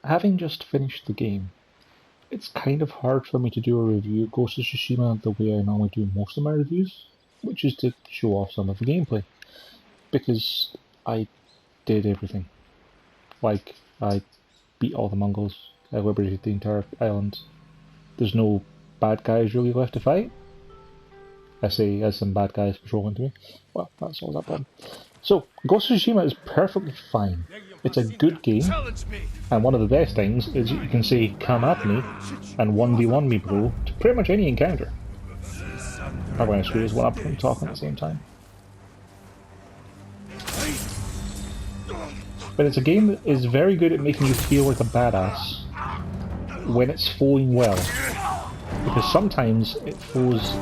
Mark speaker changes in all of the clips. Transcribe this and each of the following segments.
Speaker 1: having just finished the game, it's kind of hard for me to do a review of Ghost of Tsushima the way I normally do most of my reviews, which is to show off some of the gameplay. Because I did everything. Like, I beat all the Mongols, I liberated the entire island. There's no bad guys really left to fight. I say as some bad guys patrol into me. Well, that's all that problem. So, Ghost of Tsushima is perfectly fine. It's a good game, and one of the best things is you can say, come at me, and 1v1 me bro, to pretty much any encounter. I'm going to screw this one up and talking at the same time. But it's a game that is very good at making you feel like a badass when it's flowing well. Because sometimes it flows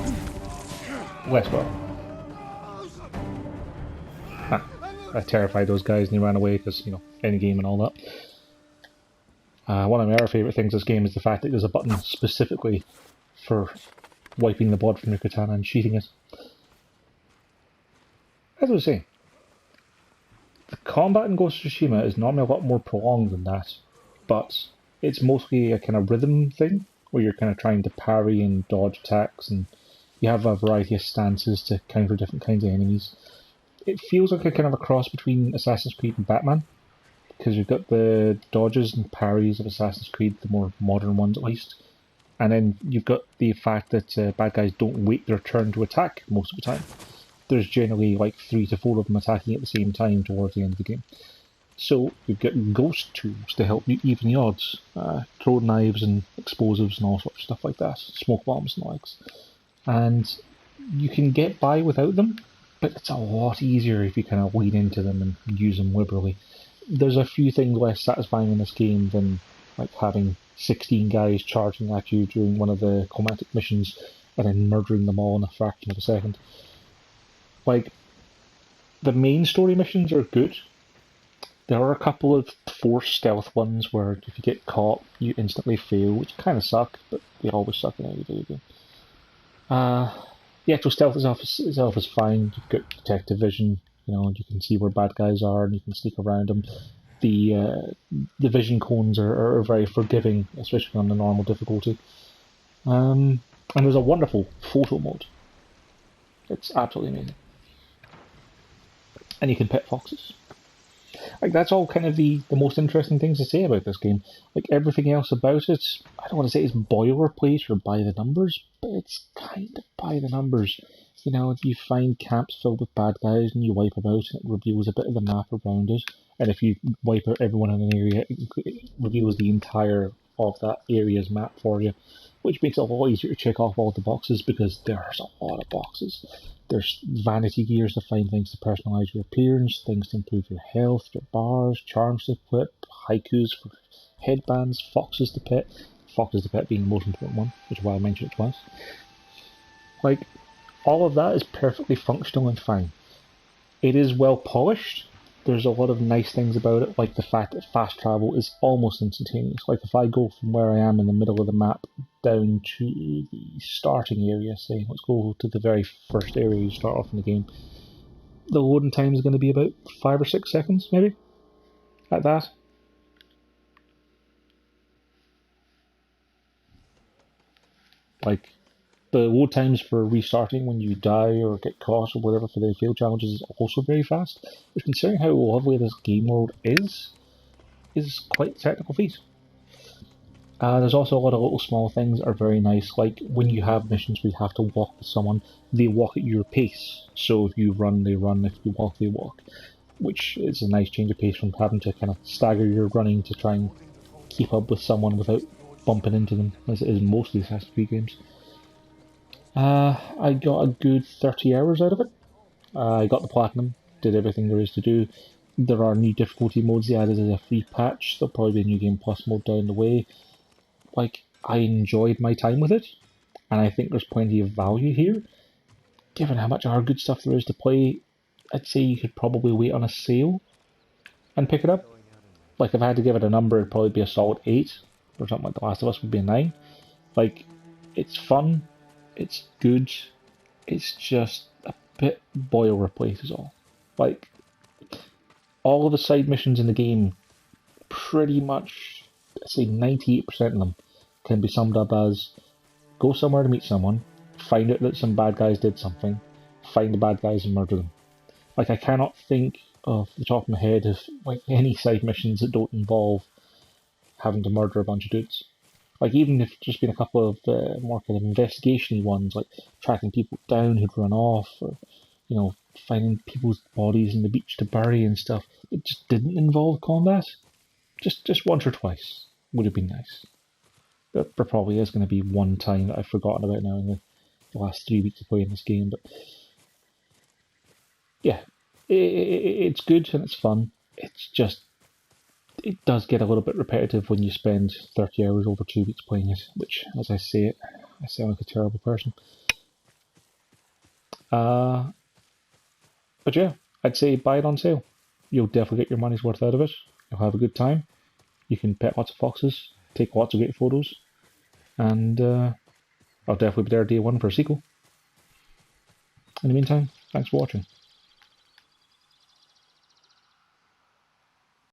Speaker 1: less well. I terrified those guys and they ran away because, you know, any game and all that. One of my other favourite things in this game is the fact that there's a button specifically for wiping the blood from your katana and sheathing it. As I was saying, the combat in Ghost of Tsushima is normally a lot more prolonged than that, but it's mostly a kind of rhythm thing, where you're kind of trying to parry and dodge attacks, and you have a variety of stances to counter different kinds of enemies. It feels like a kind of a cross between Assassin's Creed and Batman, because you've got the dodges and parries of Assassin's Creed, the more modern ones at least, and then you've got the fact that bad guys don't wait their turn to attack most of the time. There's generally like 3 to 4 of them attacking at the same time towards the end of the game. So you've got ghost tools to help you even the odds, throw knives and explosives and all sorts of stuff like that, smoke bombs and the likes. And you can get by without them, but it's a lot easier if you kind of lean into them and use them liberally. There's a few things less satisfying in this game than like having 16 guys charging at you during one of the climatic missions and then murdering them all in a fraction of a second. Like, the main story missions are good. There are a couple of forced stealth ones where if you get caught, you instantly fail, which kind of suck, but they always suck in any video game. The actual stealth itself is fine. You've got detective vision, you know, you can see where bad guys are and you can sneak around them. The vision cones are very forgiving, especially on the normal difficulty. And there's a wonderful photo mode. It's absolutely amazing. And you can pet foxes. Like, that's all kind of the most interesting things to say about this game. Like, everything else about it, I don't want to say it's boilerplate or by the numbers, but it's kind of by the numbers. You know, you find camps filled with bad guys and you wipe them out and it reveals a bit of the map around it. And if you wipe out everyone in an area, it reveals the entire of that area's map for you, which makes it a lot easier to check off all the boxes because there's a lot of boxes. There's vanity gears to find things to personalise your appearance, things to improve your health, your bars, charms to equip, haikus for headbands, foxes to pet being the most important one, which is why I mentioned it twice. Like, all of that is perfectly functional and fine. It is well polished. There's a lot of nice things about it, like the fact that fast travel is almost instantaneous. Like, if I go from where I am in the middle of the map down to the starting area, say, let's go to the very first area you start off in the game, the loading time is going to be about 5 or 6 seconds, maybe, at that. Like, the load times for restarting when you die or get caught or whatever for the failed challenges is also very fast, which, considering how lovely this game world is quite a technical feat. There's also a lot of little small things that are very nice, like when you have missions where you have to walk with someone, they walk at your pace. So if you run, they run, if you walk, they walk. Which is a nice change of pace from having to kind of stagger your running to try and keep up with someone without bumping into them, as it is in most of the Assassin's Creed games. I got a good 30 hours out of it. I got the platinum, did everything there is to do. There are new difficulty modes they added as a free patch. There'll probably be a new Game Plus mode down the way. Like, I enjoyed my time with it, and I think there's plenty of value here. Given how much other good stuff there is to play, I'd say you could probably wait on a sale and pick it up. Like, if I had to give it a number, it'd probably be a solid 8, or something like The Last of Us would be a 9. Like, it's fun. It's good, it's just a bit boilerplate is all. Like, all of the side missions in the game pretty much I'd say 98% of them can be summed up as go somewhere to meet someone, find out that some bad guys did something, find the bad guys and murder them. Like, I cannot think off the top of my head of like any side missions that don't involve having to murder a bunch of dudes. Like, even if just been a couple of more kind of investigation-y ones, like tracking people down who'd run off, or, you know, finding people's bodies in the beach to bury and stuff, it just didn't involve combat. Just once or twice would have been nice. There probably is going to be one time that I've forgotten about now in the last 3 weeks of playing this game, but yeah, it's good and it's fun. It's just, it does get a little bit repetitive when you spend 30 hours over 2 weeks playing it, which, as I say it, I sound like a terrible person. But yeah, I'd say buy it on sale. You'll definitely get your money's worth out of it. You'll have a good time. You can pet lots of foxes, take lots of great photos, and I'll definitely be there day one for a sequel. In the meantime, thanks for watching.